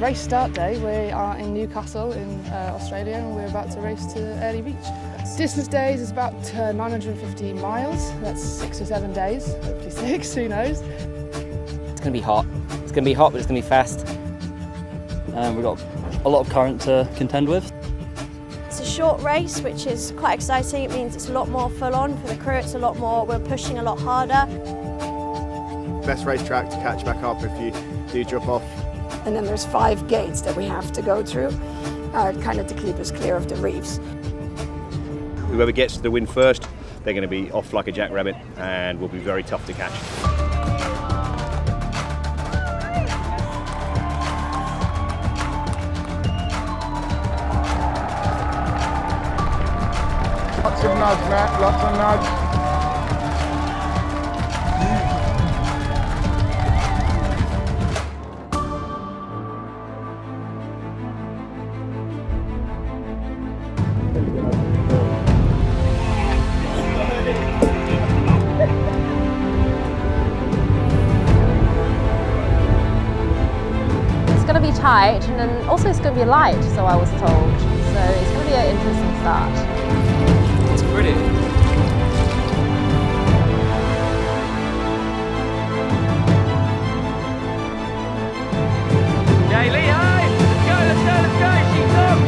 race start day. We are in Newcastle in Australia, and we're about to race to Airlie Beach. Distance days is about 950 miles. That's 6 or 7 days, hopefully 6, who knows. It's going to be hot. It's going to be hot, but it's going to be fast. We've got a lot of current to contend with. It's a short race, which is quite exciting. It means it's a lot more full on for the crew. It's a lot more, we're pushing a lot harder. Best racetrack to catch back up if you do drop off. And then there's 5 gates that we have to go through, kind of to keep us clear of the reefs. Whoever gets to the wind first, they're going to be off like a jackrabbit and will be very tough to catch. Lots of nudge, Matt, lots of nudge. It's going to be tight, and then also it's going to be light, so I was told. So it's going to be an interesting start. It's pretty. Okay, Zhuhai! Let's go, she's up!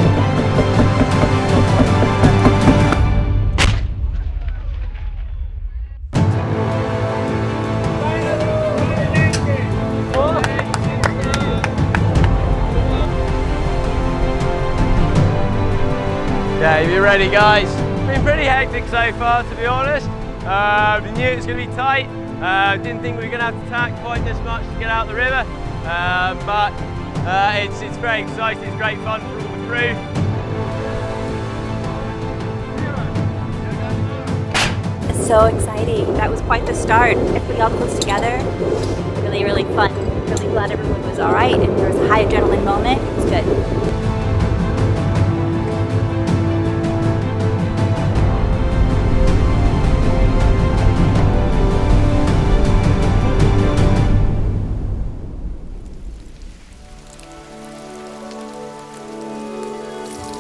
Okay, you ready, guys? It's been pretty hectic so far, to be honest. We knew it was going to be tight. Didn't think we were going to have to tack quite this much to get out the river. But it's very exciting. It's great fun for all the crew. It's so exciting. That was quite the start. Everybody all close together. Really, really fun. Really glad everyone was all right, and there was a high adrenaline moment. It was good.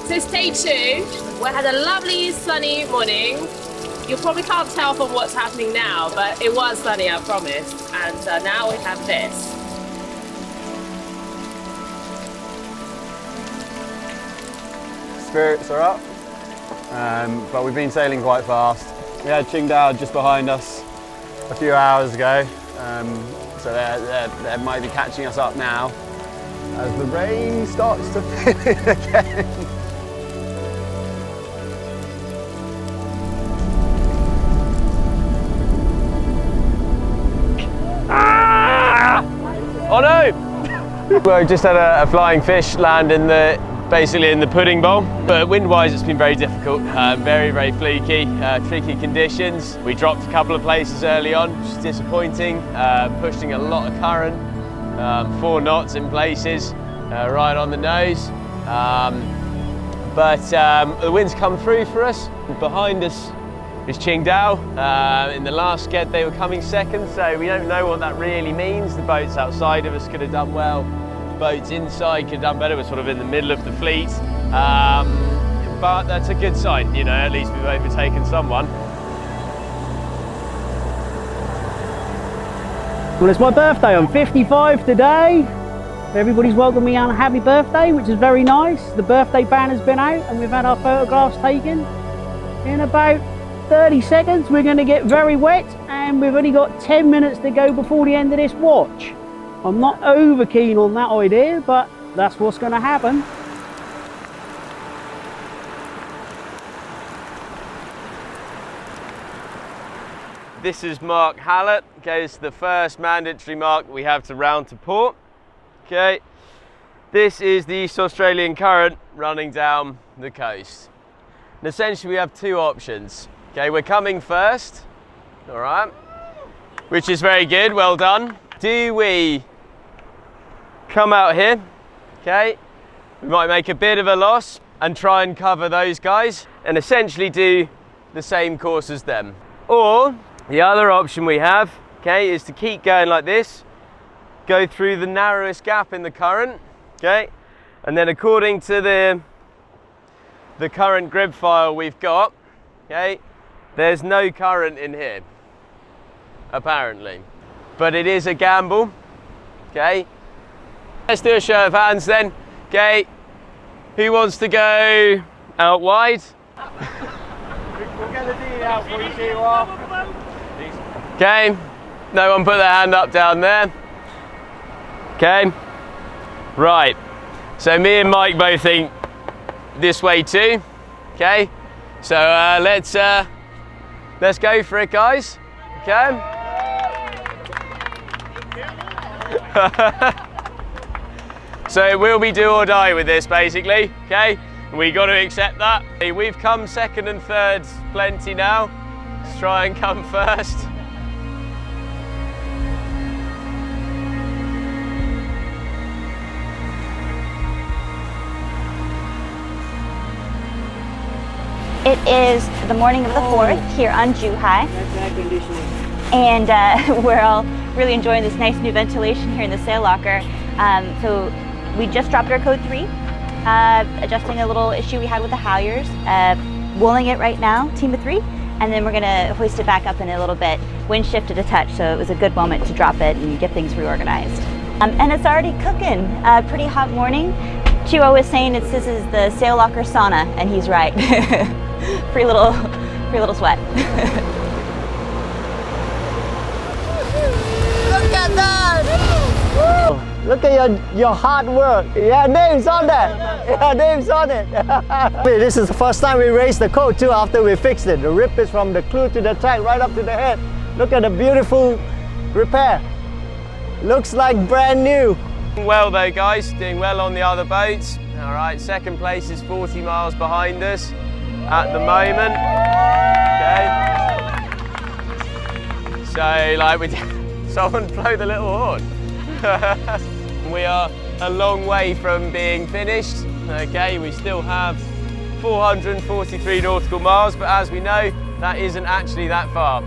So it's day 2. We had a lovely sunny morning. You probably can't tell from what's happening now, but it was sunny, I promise. And now we have this. Spirits are up, but we've been sailing quite fast. We had Qingdao just behind us a few hours ago, so they might be catching us up now as the rain starts to fill in again. Oh no! Well, we just had a flying fish land basically in the pudding bowl, but wind-wise it's been very difficult, very, very fluky, tricky conditions. We dropped a couple of places early on, which is disappointing, pushing a lot of current, 4 knots in places, right on the nose. But the wind's come through for us. Behind us is Qingdao. In the last sked they were coming second, so we don't know what that really means. The boats outside of us could have done well. Boats inside could have done better. We're sort of in the middle of the fleet. But that's a good sign, you know, at least we've overtaken someone. Well, it's my birthday. I'm 55 today. Everybody's welcomed me on a happy birthday, which is very nice. The birthday banner's been out and we've had our photographs taken. In about 30 seconds, we're going to get very wet, and we've only got 10 minutes to go before the end of this watch. I'm not over keen on that idea, but that's what's going to happen. This is Mark Hallett. Okay, this is the first mandatory mark we have to round to port. Okay, this is the East Australian current running down the coast. And essentially we have 2 options. Okay, we're coming first, all right, which is very good, well done. Do we come out here? Okay, we might make a bit of a loss and try and cover those guys and essentially do the same course as them. Or the other option we have, okay, is to keep going like this, go through the narrowest gap in the current, Okay, and then according to the current grid file we've got, okay, there's no current in here, apparently, but it is a gamble. Okay, let's do a show of hands then. Okay, who wants to go out wide? We'll get the deed out for you, Zhuhai. Okay, no one put their hand up down there. Okay, right, so me and Mike both think this way too. Okay, so let's go for it, guys. Okay. So it will be do or die with this, basically. Okay, we got to accept that. We've come second and third plenty now. Let's try and come first. It is the morning of the 4th here on Zhuhai. And we're all really enjoying this nice new ventilation here in the sail locker. So we just dropped our code 3, adjusting a little issue we had with the halyards, wooling it right now, team of 3, and then we're gonna hoist it back up in a little bit. Wind shifted a touch, so it was a good moment to drop it and get things reorganized. And it's already cooking, pretty hot morning. Zhuhai was saying this is the sail locker sauna, and he's right. free little sweat. Look at that! Look at your hard work. Yeah, name's on that. Yeah, name's on it. This is the first time we raised the code too after we fixed it. The rip is from the clew to the tack right up to the head. Look at the beautiful repair. Looks like brand new. Well though, guys, doing well on the other boats. All right, second place is 40 miles behind us at the moment. Okay. So like someone blow the little horn. We are a long way from being finished. Okay, we still have 443 nautical miles, but as we know, that isn't actually that far.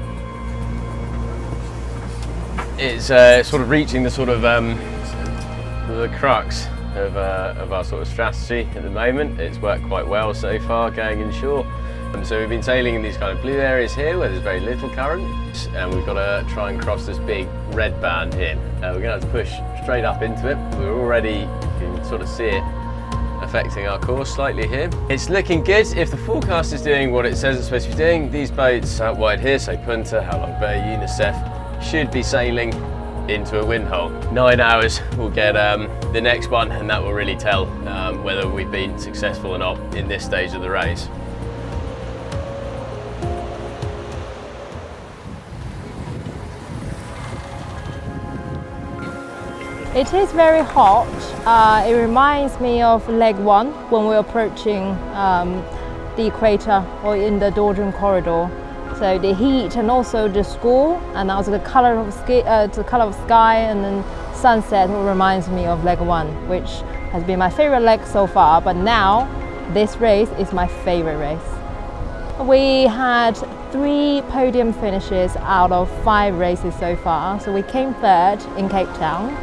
It's sort of reaching the sort of the crux of our sort of strategy at the moment. It's worked quite well so far going inshore. So we've been sailing in these kind of blue areas here where there's very little current, and we've got to try and cross this big red band here. We're going to have to push straight up into it. We're already, you can sort of see it affecting our course slightly here. It's looking good. If the forecast is doing what it says it's supposed to be doing, these boats out wide here, so Punta, Halong Bay, UNICEF, should be sailing into a wind hole. 9 hours we'll get the next one, and that will really tell whether we've been successful or not in this stage of the race. It is very hot. It reminds me of leg 1 when we're approaching the equator or in the doldrum corridor. So the heat and also the squall, and also the color of sky and then sunset reminds me of leg 1, which has been my favorite leg so far. But now this race is my favorite race. We had 3 podium finishes out of 5 races so far. So we came 3rd in Cape Town,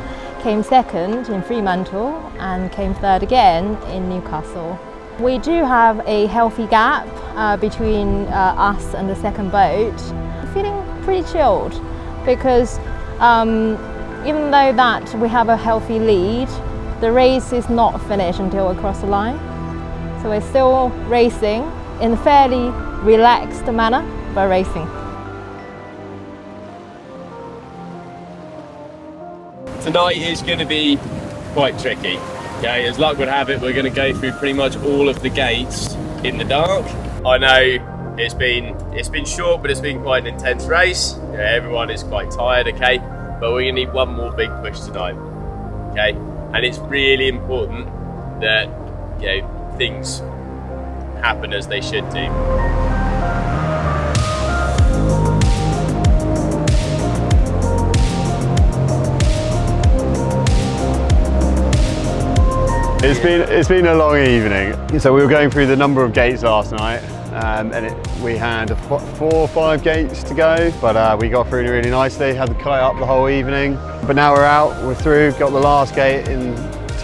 came 2nd in Fremantle, and came 3rd again in Newcastle. We do have a healthy gap between us and the second boat. I'm feeling pretty chilled because even though that we have a healthy lead, the race is not finished until we cross the line. So we're still racing in a fairly relaxed manner, but racing. Tonight is going to be quite tricky. Okay, as luck would have it, we're going to go through pretty much all of the gates in the dark. I know it's been short, but it's been quite an intense race. You know, everyone is quite tired, okay? But we're going to need one more big push tonight, okay? And it's really important that, you know, things happen as they should do. It's been a long evening. So we were going through the number of gates last night, and we had 4 or 5 gates to go, but we got through really nicely, had the kite up the whole evening. But now we're out, we're through, got the last gate in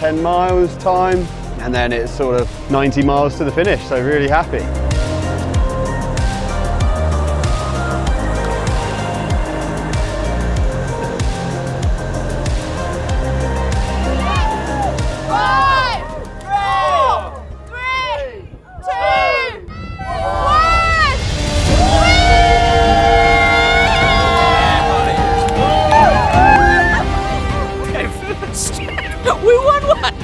10 miles time, and then it's sort of 90 miles to the finish, so really happy. We won one!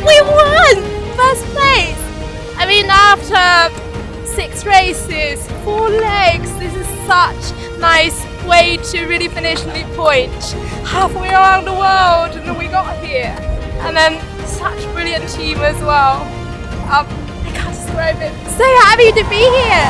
We won! First place! I mean, after 6 races, 4 legs, this is such a nice way to really finish Leap Point. Halfway around the world and then we got here. And then such a brilliant team as well. I can't describe it. So happy to be here!